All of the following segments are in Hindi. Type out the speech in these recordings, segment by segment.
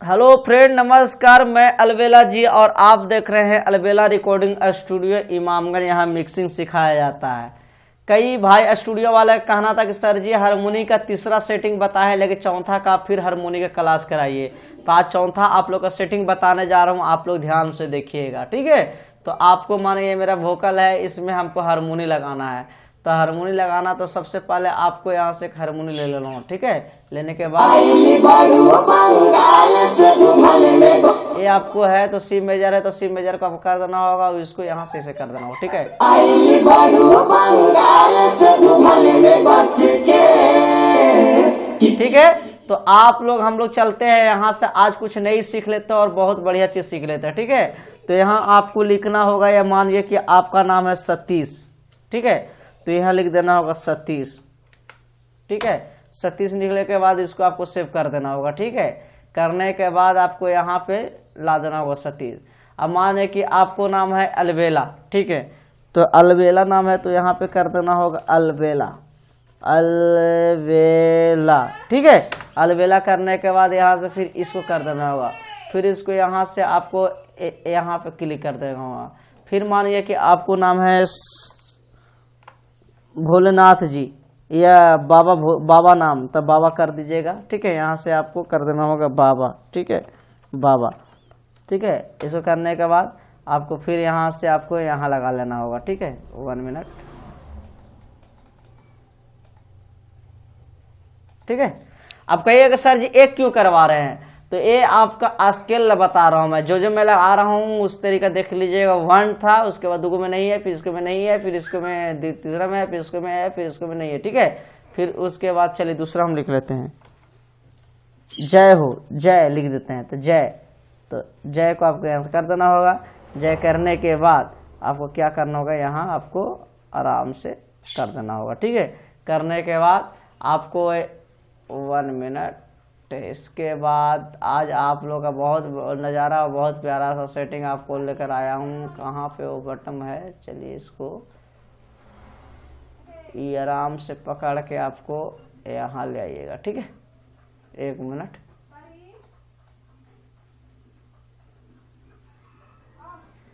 हेलो फ्रेंड, नमस्कार। मैं अलबेला जी और आप देख रहे हैं अलबेला रिकॉर्डिंग स्टूडियो इमामगंज। यहाँ मिक्सिंग सिखाया जाता है। कई भाई स्टूडियो वाले कहना था कि सर जी हारमोनी का तीसरा सेटिंग बताया है, लेकिन चौथा का फिर हारमोनी का क्लास कराइए। तो आज चौथा आप लोग का सेटिंग बताने जा रहा हूँ, आप लोग ध्यान से देखिएगा, ठीक है। तो आपको माने ये मेरा वोकल है, इसमें हमको हारमोनी लगाना है। तो हारमोनी लगाना तो सबसे पहले आपको यहाँ से एक हारमोनी ले लेना हो, ठीक है। लेने के बाद ये आपको है तो सी मेजर है, तो सी मेजर को कर देना होगा, इसको यहाँ से ऐसे कर देना होगा, ठीक है। ठीक है, तो आप लोग हम लोग चलते हैं यहाँ से। आज कुछ नई सीख लेते हैं और बहुत बढ़िया चीज सीख लेते हैं, ठीक है। तो यहाँ आपको लिखना होगा, या मानिए कि आपका नाम है सतीश, ठीक है। तो यहाँ लिख देना होगा सतीश, ठीक है। सतीश निकलने के बाद इसको आपको सेव कर देना होगा, ठीक है। करने के बाद आपको यहाँ पे ला देना होगा सतीश। अब माने कि आपको नाम है अलबेला, ठीक है। तो अलबेला नाम है, तो यहाँ पे कर देना होगा अलबेला, अलबेला, ठीक है। अलबेला करने के बाद यहाँ से फिर इसको कर देना होगा। फिर इसको यहाँ से आपको यहाँ पे क्लिक कर देना होगा। फिर मानिए कि आपको नाम है भोलेनाथ जी या बाबा नाम, तब बाबा कर दीजिएगा, ठीक है। यहाँ से आपको कर देना होगा बाबा, ठीक है, बाबा, ठीक है। इसको करने के बाद आपको फिर यहाँ से आपको यहाँ लगा लेना होगा, ठीक है। 1 मिनट, ठीक है। अब कहिएगा सर जी एक क्यों करवा रहे हैं, तो ये आपका स्केल बता रहा हूँ मैं। जो मैं लगा रहा हूँ उस तरीका देख लीजिएगा। 1 था, उसके बाद 2 में नहीं है, फिर इसको में नहीं है, फिर इसको में तीसरा में है, फिर इसको में है, फिर इसको में नहीं है, ठीक है। फिर उसके बाद चलिए दूसरा हम लिख लेते हैं, जय हो, जय लिख देते हैं। तो जय, तो जय को आपको यहाँ से कर देना होगा। जय करने के बाद आपको क्या करना होगा, यहाँ आपको आराम से कर देना होगा, ठीक है। करने के बाद आपको 1 मिनट, इसके बाद आज आप लोग का बहुत नज़ारा, बहुत प्यारा सा सेटिंग आपको लेकर आया हूँ। कहाँ पे वो बटन है, चलिए इसको ये आराम से पकड़ के आपको यहाँ ले आइएगा, ठीक है। 1 मिनट,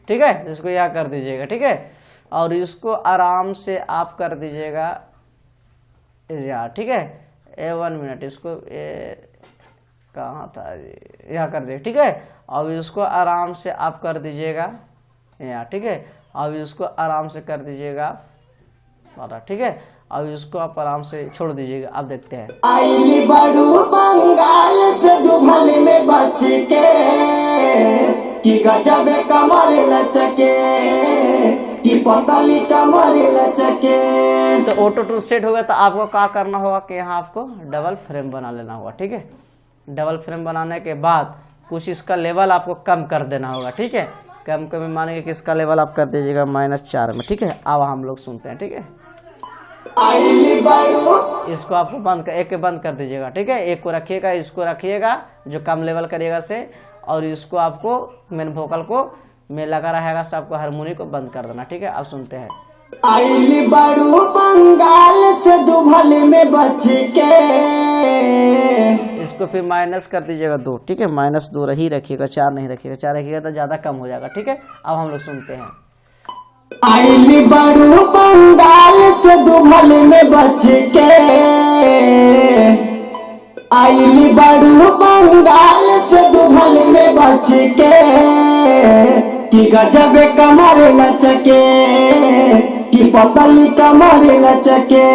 ठीक है। इसको यहाँ कर दीजिएगा, ठीक है। और इसको आराम से आप कर दीजिएगा यहाँ, ठीक है। 1 मिनट, इसको कहाँ था, यहाँ कर दीजिए, ठीक है। अब इसको आराम से आप कर दीजिएगा यहाँ, ठीक है। अब इसको आराम से कर दीजिएगा आप, ठीक है। अब इसको आप आराम से छोड़ दीजिएगा। आप देखते हैं बंगाल से दुभल में बच के कि गजब कमर लचके कि पतली कमर लचके। तो ऑटो टूल सेट हो गया। तो आपको क्या करना होगा कि यहाँ आपको डबल फ्रेम बना लेना होगा, ठीक है। डबल फ्रेम बनाने के बाद कुछ इसका लेवल आपको कम कर देना होगा, ठीक है। कम कम मानेंगे कि इसका लेवल आप कर दीजिएगा -4 में, ठीक है। अब हम लोग सुनते हैं, ठीक है। इसको आपको बंद कर, एक बंद कर दीजिएगा, ठीक है। एक को रखिएगा, इसको रखिएगा जो कम लेवल करिएगा से, और इसको आपको मेन वोकल को में लगा रहेगा, सबको हारमोनी को बंद कर देना, ठीक है। अब सुनते हैं आइली बड़ू बंगाल से दुभल में बच के। इसको फिर माइनस कर दीजिएगा 2, ठीक है। -2 ही रखिएगा, 4 नहीं रखिएगा। 4 रखिएगा तो ज्यादा कम हो जाएगा, ठीक है। अब हम लोग सुनते हैं आइली बड़ू बंगाल से दुभल में बच के, आइली बड़ू बंगाल से दुभल में बच के कि गजब कमर लचके कि पतली कमर लचके।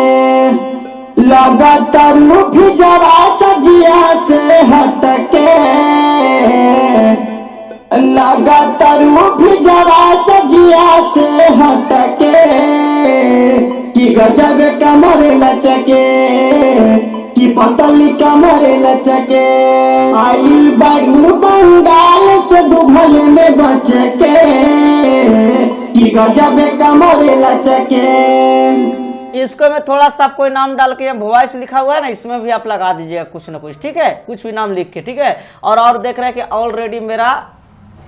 लगातार भी जरा सजिया से हटके, लगातार भी जरा सजिया से हटके कि गजब कमर लचके कि पतली कमर लचके। आई बड़ू बंगाल से दुभल में बच के कि गजब कमर लचके। इसको में थोड़ा सा कोई नाम डाल के वॉइस लिखा हुआ है ना, इसमें भी आप लगा दीजिएगा कुछ ना कुछ, ठीक है। कुछ भी नाम लिख के, ठीक है। और देख रहे हैं कि ऑलरेडी मेरा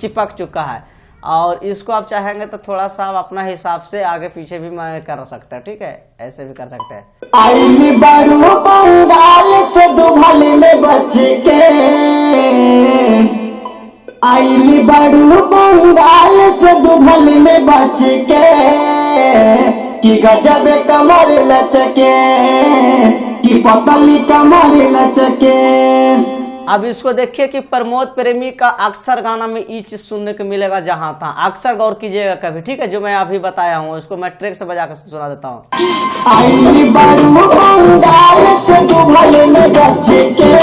चिपक चुका है। और इसको आप चाहेंगे तो थोड़ा सा आप अपना हिसाब से आगे पीछे भी मैं कर सकते हैं, ठीक है। ऐसे भी कर सकते हैं। आइली बड़ू बंगाल से दुभल में बच के बंगाल से दुभल में बच के, कि गजब कमर लचके, कि पतली कमर लचके। अब इसको देखिए कि प्रमोद प्रेमी का अक्सर गाना में ये चीज सुनने को मिलेगा जहां था, अक्सर गौर कीजिएगा कभी, ठीक है। जो मैं अभी बताया हूँ उसको मैं ट्रैक से बजा कर सुना देता हूँ। आई बड़ू बंगाल से दुभल में बच के,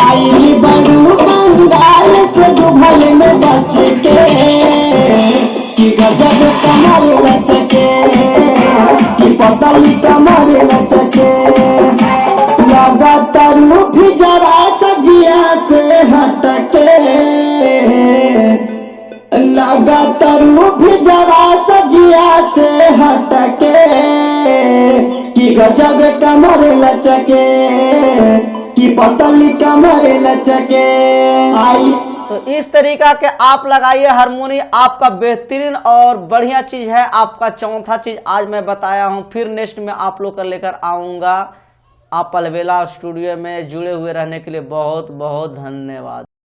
आई बड़ू बंगाल से दुभल में बच के, कि गजब कमर लचके, कि पतली कमर लचके। लगातार भी जरा सजिया से हटके, लगातार भी जरा सजिया से हटके, कि गजब कमर लचके, कि पतली कमर लचके। आई तो इस तरीका के आप लगाइए हारमोनी, आपका बेहतरीन और बढ़िया चीज है। आपका चौथा चीज आज मैं बताया हूँ, फिर नेक्स्ट में आप लोग का लेकर आऊंगा। आप अलबेला स्टूडियो में जुड़े हुए रहने के लिए बहुत बहुत धन्यवाद।